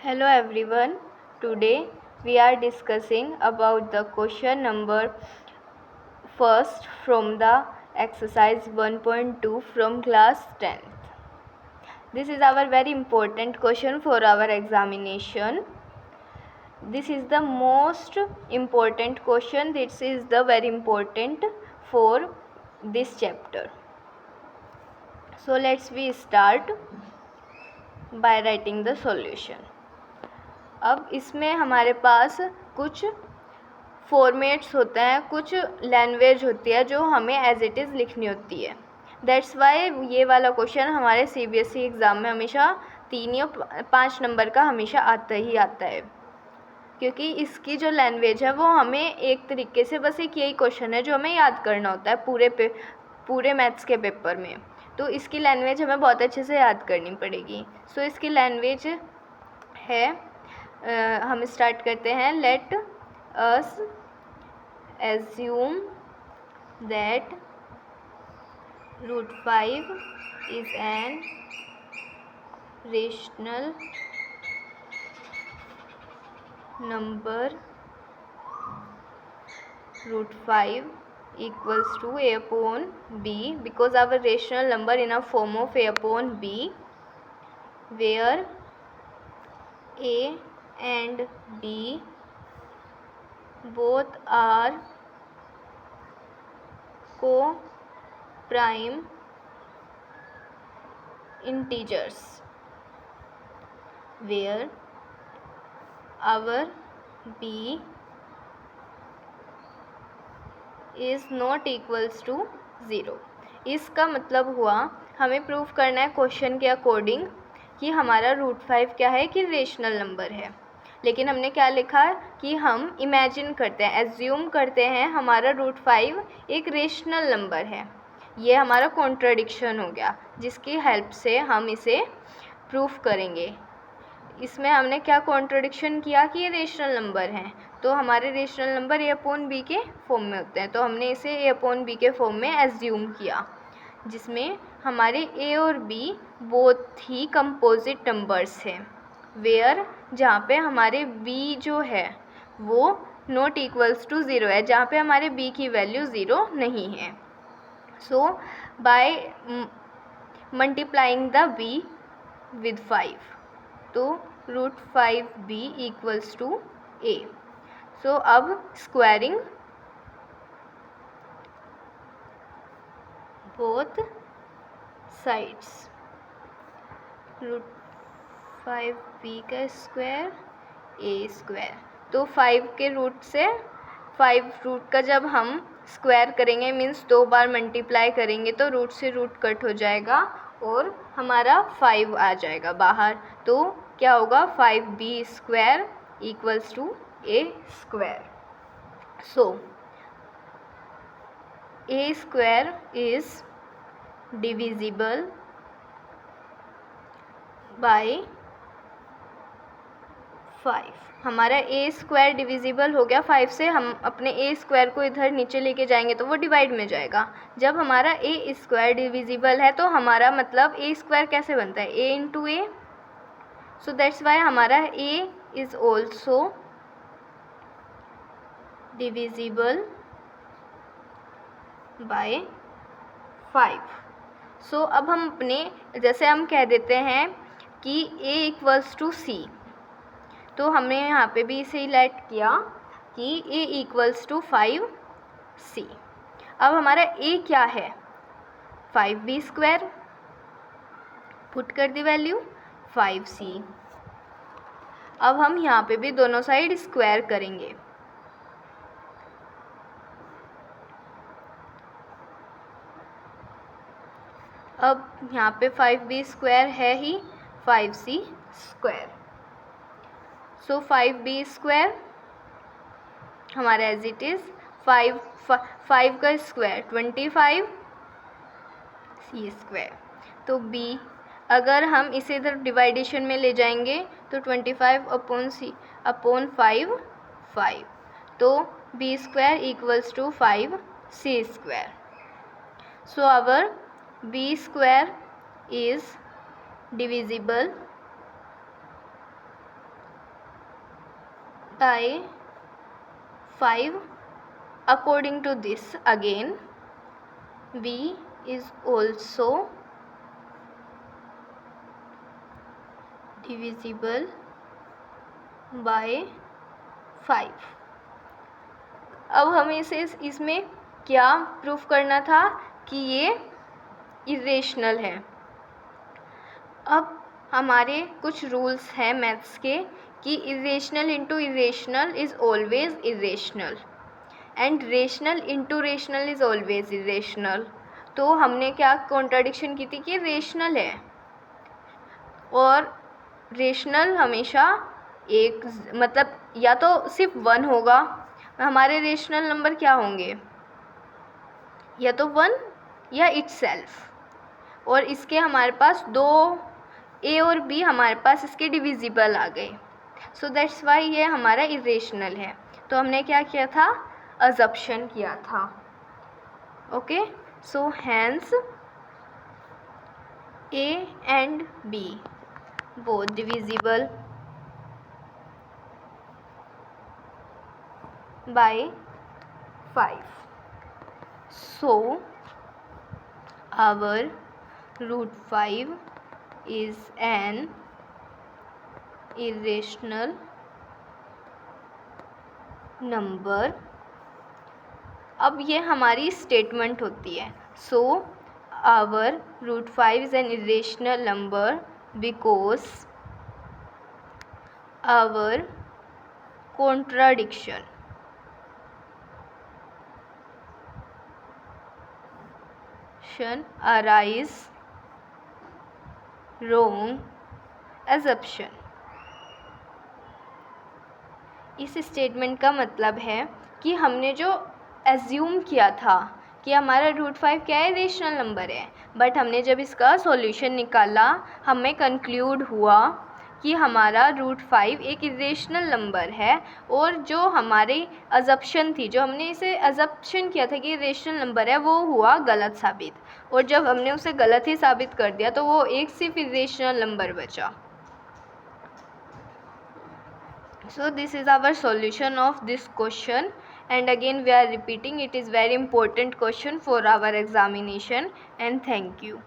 Hello everyone. Today we are discussing about the question number first from the exercise 1.2 from class 10th. This is our very important question for our examination. This is the most important question. This is the very important for this chapter. So let's we start by writing the solution. अब इसमें हमारे पास कुछ formats होते हैं, कुछ language होती है जो हमें एज इट इज़ लिखनी होती है. दैट्स वाई ये वाला क्वेश्चन हमारे CBSE एग्ज़ाम में हमेशा 3 या 5 नंबर का हमेशा आता ही आता है, क्योंकि इसकी जो लैंग्वेज है वो हमें एक तरीके से बस एक यही क्वेश्चन है जो हमें याद करना होता है पूरे मैथ्स के पेपर में. तो इसकी लैंग्वेज हमें बहुत अच्छे से याद करनी पड़ेगी. सो इसकी लैंग्वेज है, हम स्टार्ट करते हैं. Let us assume that √5 is an rational number. √5 equals to a upon b, because our rational number in a form of a upon b, where a and b both are co-prime integers, where our b is not equals to 0. इसका मतलब हुआ हमें prove करना है question के according कि हमारा √5 क्या है, कि रेशनल नंबर है. लेकिन हमने क्या लिखा कि हम इमेजिन करते हैं, एज्यूम करते हैं हमारा √5 एक रेशनल नंबर है. ये हमारा कॉन्ट्रडिक्शन हो गया, जिसकी हेल्प से हम इसे प्रूफ करेंगे. इसमें हमने क्या कॉन्ट्रडिक्शन किया कि ये रेशनल नंबर हैं, तो हमारे rational number a upon b के फॉर्म में होते हैं. तो हमने इसे a अपॉन b के फॉर्म में एज्यूम किया, जिसमें हमारे a और b बोथ ही कंपोजिट नंबर्स हैं. वेयर जहाँ पे हमारे b जो है वो नॉट इक्वल्स टू 0 है, जहाँ पे हमारे b की वैल्यू 0 नहीं है. So by multiplying the b with 5, तो √5b इक्वल्स टू a. सो अब स्क्वायरिंग बोथ साइड्स, √5b का स्क्वायर a स्क्वायर. तो 5 के रूट से 5 रूट का जब हम स्क्वायर करेंगे, मीन्स 2 बार मल्टीप्लाई करेंगे, तो रूट से रूट कट हो जाएगा और हमारा 5 आ जाएगा बाहर. तो क्या होगा, 5b square equals to a square. So a square is divisible by 5. हमारा a स्क्वायर डिविजिबल हो गया 5 से. हम अपने a स्क्वायर को इधर नीचे लेके जाएंगे तो वो डिवाइड में जाएगा. जब हमारा a स्क्वायर डिविजिबल है तो हमारा मतलब a स्क्वायर कैसे बनता है, a into A. So that's why हमारा a is also divisible by 5. सो अब हम अपने, जैसे हम कह देते हैं कि a इक्वल्स टू c, तो हमने यहाँ पे भी इसे लेट किया कि a इक्वल्स टू 5c. अब हमारा a क्या है, 5b स्क्वायर. पुट कर दी वैल्यू 5c. अब हम यहाँ पे भी दोनों साइड स्क्वायर करेंगे. अब यहाँ पे 5b स्क्वायर है ही 5c स्क्वायर. सो 5b स्क्वायर हमारा एज इट इज़ 5 का स्क्वायर 25 c स्क्वायर. तो b अगर हम इसे इधर डिवाइडेशन में ले जाएंगे तो 25 अपॉन c अपॉन 5, तो b square equals to 5c square. So our b square is divisible by 5. According to this, again b is also divisible by 5. अब हमें इसमें क्या प्रूफ करना था कि ये इरेशनल है। अब हमारे कुछ रूल्स हैं मैथ्स के कि irrational into irrational is always irrational and rational into rational is always irrational. तो हमने क्या कॉन्ट्राडिक्शन की थी कि रेशनल है और रेशनल हमेशा एक मतलब या तो सिर्फ 1 होगा। हमारे रेशनल नंबर क्या होंगे, या तो 1 या इटसेल्फ। और इसके हमारे पास 2 ए और बी हमारे पास इसके डिविजिबल आ गए। सो दैट्स वाई ये हमारा इरेशनल है। तो हमने क्या किया था, अजप्शन किया था। Okay, so hence A and B both divisible by 5. So our root 5 is an irrational number. अब ये हमारी स्टेटमेंट होती है। So our root 5 is an irrational number because our contradiction arise wrong assumption। इस statement का मतलब है कि हमने जो एज्यूम किया था कि हमारा रूट 5 क्या है, रेशनल नंबर है, बट हमने जब इसका सॉल्यूशन निकाला हमें कंक्लूड हुआ कि हमारा रूट 5 एक इरेशनल नंबर है। और जो हमारी अजप्शन थी, जो हमने इसे अजप्शन किया था कि रेशनल नंबर है, वो हुआ गलत साबित। और जब हमने उसे गलत ही साबित कर दिया तो वो एक सिर्फ इरेशनल नंबर बचा। So this is our solution of this question, and again we are repeating, it is very important question for our examination, and thank you.